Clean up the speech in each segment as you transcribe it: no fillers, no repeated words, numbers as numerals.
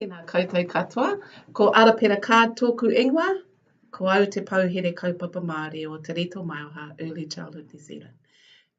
Tēnā koutou katoa, ko Arapera card tōku ingoa, ko au te pauhere kaupapa Māori o Te Rito Maioha Early Childhood New Zealand.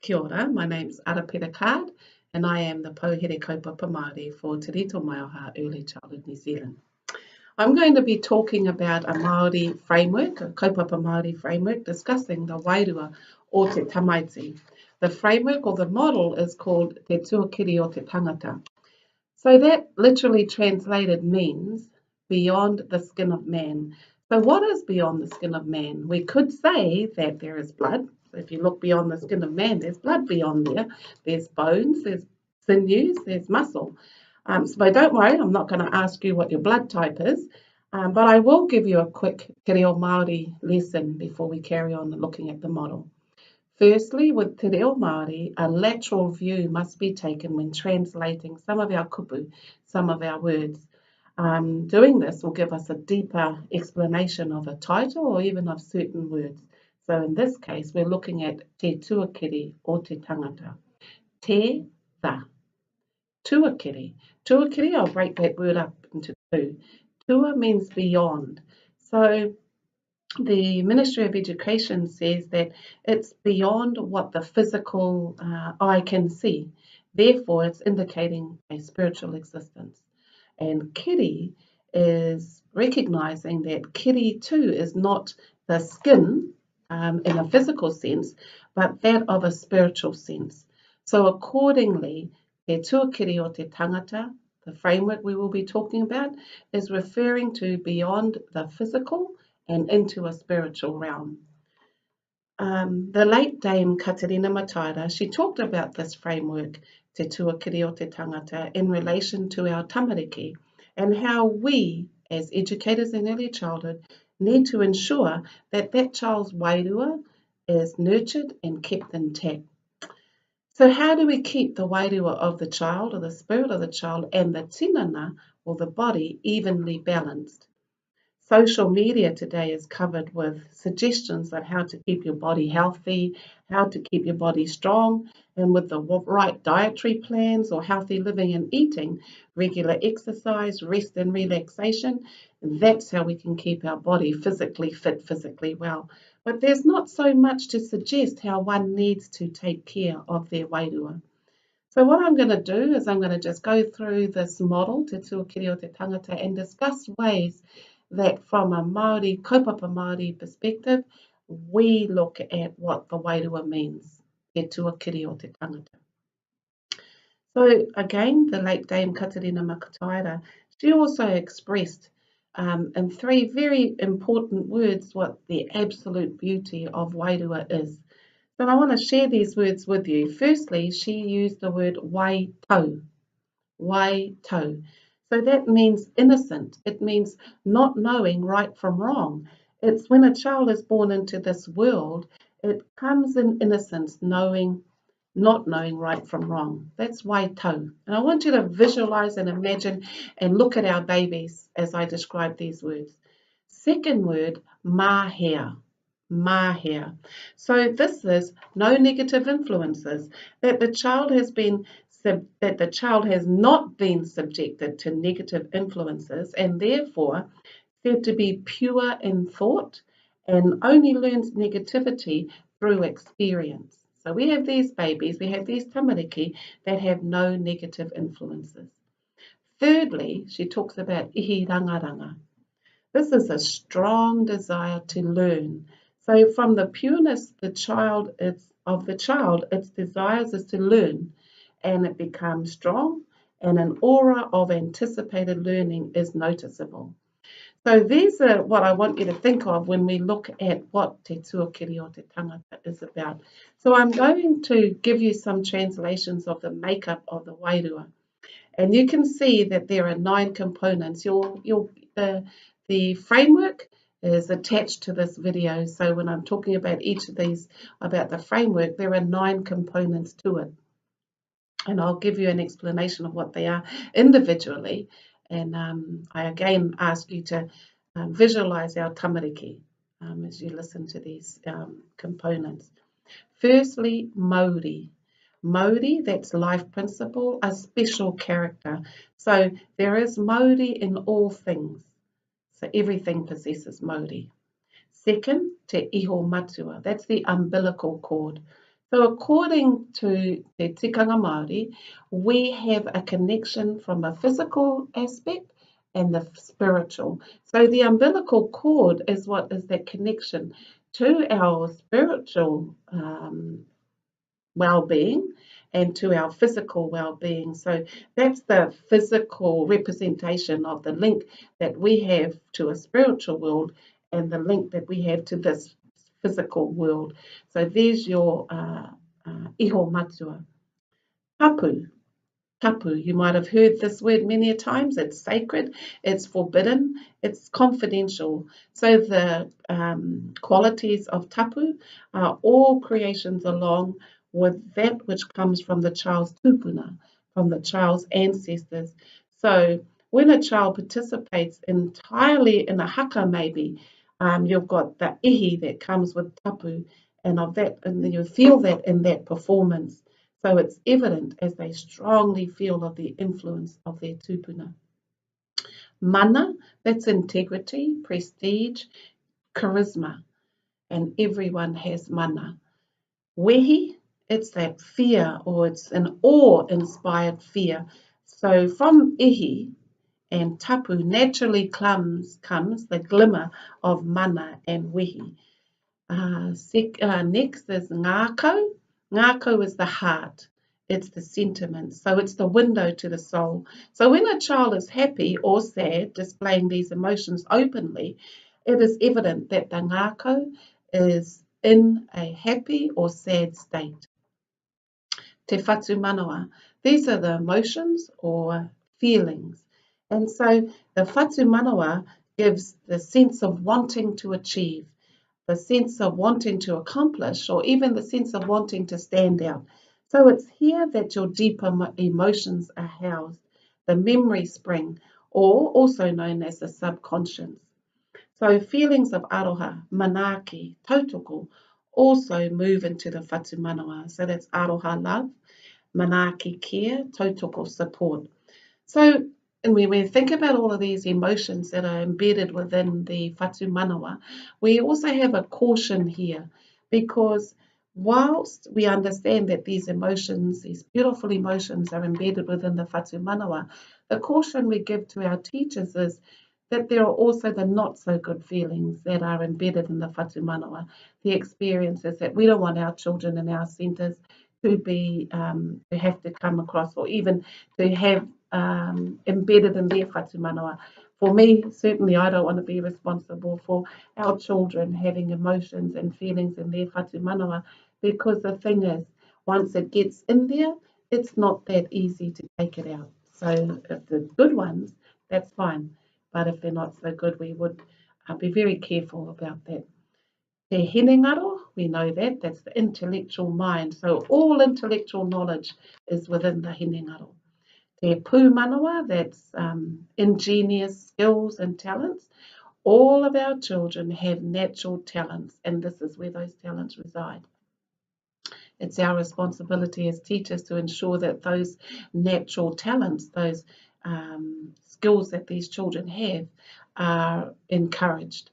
Kia ora, my name's Arapera card and I am the pauhere kaupapa Māori for Te Rito Maioha Early Childhood New Zealand. I'm going to be talking about a Māori framework, a kaupapa Māori framework, discussing the wairua o te tamaiti. The framework or the model is called Te Tuakiri o te Tangata. So that literally translated means beyond the skin of man. So what is beyond the skin of man? We could say that there is blood. If you look beyond the skin of man, there's blood beyond there. There's bones, there's sinews, there's muscle. So don't worry, I'm not going to ask you what your blood type is, but I will give you a quick Te Reo Māori lesson before we carry on looking at the model. Firstly, with Te Reo Māori, a lateral view must be taken when translating some of our kupu, some of our words. Doing this will give us a deeper explanation of a title or even of certain words. So in this case, we're looking at Te Tuakiri o te Tangata. Te tā. Tuakiri. Tuakiri, I'll break that word up into two. Tua means beyond. So the Ministry of Education says that it's beyond what the physical eye can see. Therefore, it's indicating a spiritual existence. And kiri is recognizing that kiri too is not the skin in a physical sense, but that of a spiritual sense. So accordingly, Te Tuakiri o te Tangata, the framework we will be talking about, is referring to beyond the physical and into a spiritual realm. The late Dame Katerina Mataira, she talked about this framework, Te Tuakiri o te Tangata, in relation to our tamariki and how we, as educators in early childhood, need to ensure that that child's wairua is nurtured and kept intact. So how do we keep the wairua of the child or the spirit of the child and the tinana or the body evenly balanced? Social media today is covered with suggestions on how to keep your body healthy, how to keep your body strong, and with the right dietary plans or healthy living and eating, regular exercise, rest and relaxation, that's how we can keep our body physically fit, physically well. But there's not so much to suggest how one needs to take care of their wairua. So what I'm going to do is I'm going to just go through this model, Te Tuakiri o te Tangata, and discuss ways that from a Māori, kaupapa Māori perspective, we look at what the wairua means, Te Tuakiri o te Tangata. So again, the late Dame Katerina Mataira, she also expressed in three very important words what the absolute beauty of wairua is. So I want to share these words with you. Firstly, she used the word wai tau. Wai tau. So that means innocent. It means not knowing right from wrong. It's when a child is born into this world, it comes in innocence, not knowing right from wrong. That's wai tau. And I want you to visualize and imagine and look at our babies as I describe these words. Second word, mahea. Mahea. So this is no negative influences, that the child has not been subjected to negative influences and therefore said to be pure in thought and only learns negativity through experience. So we have these babies, we have these tamariki that have no negative influences. Thirdly, she talks about ihi rangaranga. This is a strong desire to learn. So from the pureness of the child, its desires is to learn, and it becomes strong, and an aura of anticipated learning is noticeable. So these are what I want you to think of when we look at what Te Tuakiri o te Tangata is about. So I'm going to give you some translations of the makeup of the wairua. And you can see that there are 9 components. The framework is attached to this video. So when I'm talking about each of these, about the framework, there are 9 components to it. And I'll give you an explanation of what they are individually. And I again ask you to visualize our tamariki as you listen to these components. Firstly, mauri. Mauri, that's life principle, a special character. So there is Mauri in all things. So everything possesses Mauri. Second, te iho matua, that's the umbilical cord. So according to Te Tikanga Māori, we have a connection from a physical aspect and the spiritual. So the umbilical cord is what is that connection to our spiritual well-being and to our physical well-being. So that's the physical representation of the link that we have to a spiritual world and the link that we have to this physical world. So there's your iho matua. Tapu. Tapu, you might have heard this word many a times. It's sacred, it's forbidden, it's confidential. So the qualities of tapu are all creations along with that which comes from the child's tupuna, from the child's ancestors. So when a child participates entirely in a haka maybe, you've got the ihi that comes with tapu and of that, and you feel that in that performance. So it's evident as they strongly feel of the influence of their tupuna. Mana, that's integrity, prestige, charisma, and everyone has mana. Wehi, it's that fear, or it's an awe-inspired fear. So from ihi and tapu naturally comes the glimmer of mana and wehi. Next is ngako. Ngako is the heart. It's the sentiment. So it's the window to the soul. So when a child is happy or sad, displaying these emotions openly, it is evident that the ngako is in a happy or sad state. Te whatu manawa. These are the emotions or feelings. And so the whatu manawa gives the sense of wanting to achieve, the sense of wanting to accomplish, or even the sense of wanting to stand out. So it's here that your deeper emotions are housed, the memory spring, or also known as the subconscious. So feelings of aroha, manaaki, tautoko, also move into the whatu manawa. So that's aroha love, manaaki care, tautoko support. So and when we think about all of these emotions that are embedded within the whatu manawa, we also have a caution here, because whilst we understand that these emotions, these beautiful emotions, are embedded within the whatu manawa, the caution we give to our teachers is that there are also the not so good feelings that are embedded in the whatu manawa, the experiences that we don't want our children in our centres to be to have to come across, or even to have embedded in their whatu manawa. For me, certainly I don't want to be responsible for our children having emotions and feelings in their whatu manawa, because the thing is, once it gets in there, it's not that easy to take it out. So if the good ones, that's fine. But if they're not so good, we would be very careful about that. Te hinengaro, we know that, that's the intellectual mind. So all intellectual knowledge is within the hinengaro. Te pūmanawa, that's ingenious skills and talents. All of our children have natural talents, and this is where those talents reside. It's our responsibility as teachers to ensure that those natural talents, those skills that these children have, are encouraged.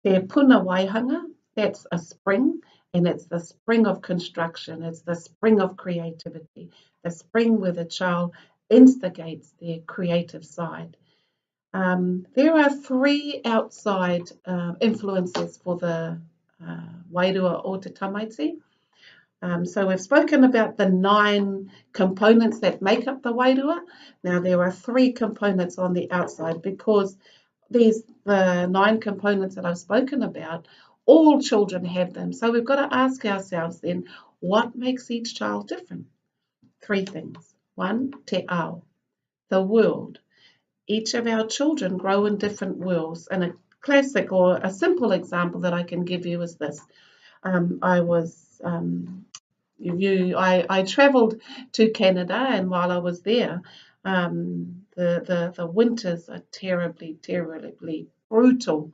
Te puna waihanga, that's a spring, and it's the spring of construction, it's the spring of creativity, the spring where the child instigates their creative side. There are three outside influences for the wairua o te tamaiti. So we've spoken about the 9 components that make up the wairua. Now there are 3 components on the outside, because the 9 components that I've spoken about, all children have them. So we've got to ask ourselves then, what makes each child different? 3 things. 1, te ao, the world. Each of our children grow in different worlds. And a classic or a simple example that I can give you is this. I travelled to Canada, and while I was there, the winters are terribly, terribly brutal.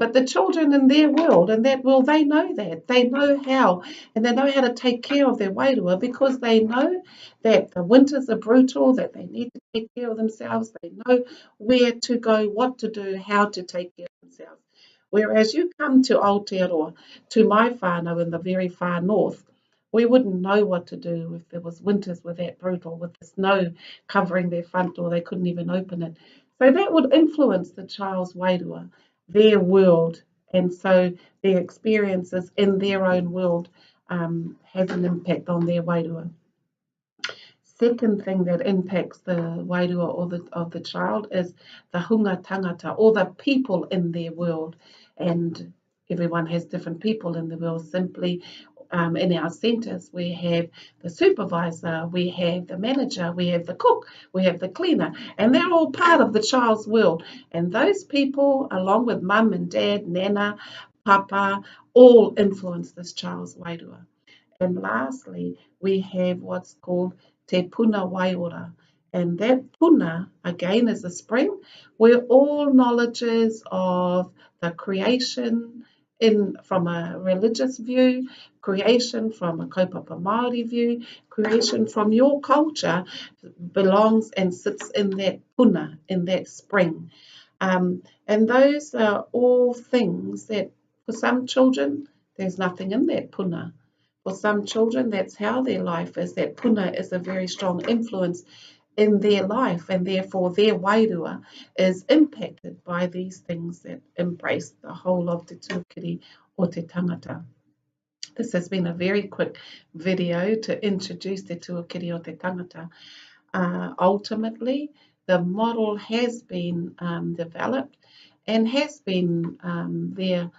But the children in their world, they know that. They know how, and they know how to take care of their wairua because they know that the winters are brutal, that they need to take care of themselves. They know where to go, what to do, how to take care of themselves. Whereas you come to Aotearoa, to my whānau in the very far north, we wouldn't know what to do if there was winters were that brutal with the snow covering their front door. They couldn't even open it. So that would influence the child's wairua, their world, and so their experiences in their own world has an impact on their wairua. Second thing that impacts the wairua of the child is the hunga tangata, or the people in their world. And everyone has different people in the world. Simply in our centres, we have the supervisor, we have the manager, we have the cook, we have the cleaner, and they're all part of the child's world. And those people, along with mum and dad, nana, papa, all influence this child's wairua. And lastly, we have what's called te puna waiora. And that puna, again, is a spring where all knowledges of the creation from a religious view, creation from a kaupapa Māori view, creation from your culture belongs and sits in that puna, in that spring. And those are all things that for some children, there's nothing in that puna. For some children, that's how their life is. That puna is a very strong influence in their life, and therefore their wairua is impacted by these things that embrace the whole of te tuakiri or te tangata. This has been a very quick video to introduce te tuakiri o te tangata. Ultimately, the model has been developed and has been there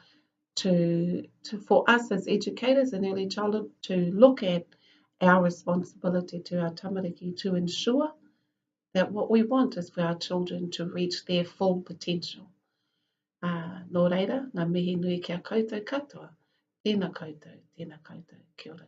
for us as educators in early childhood to look at our responsibility to our tamariki to ensure that what we want is for our children to reach their full potential. Nō reira, ngā mihi nui kia koutou katoa. Tēnā koutou, kia ora.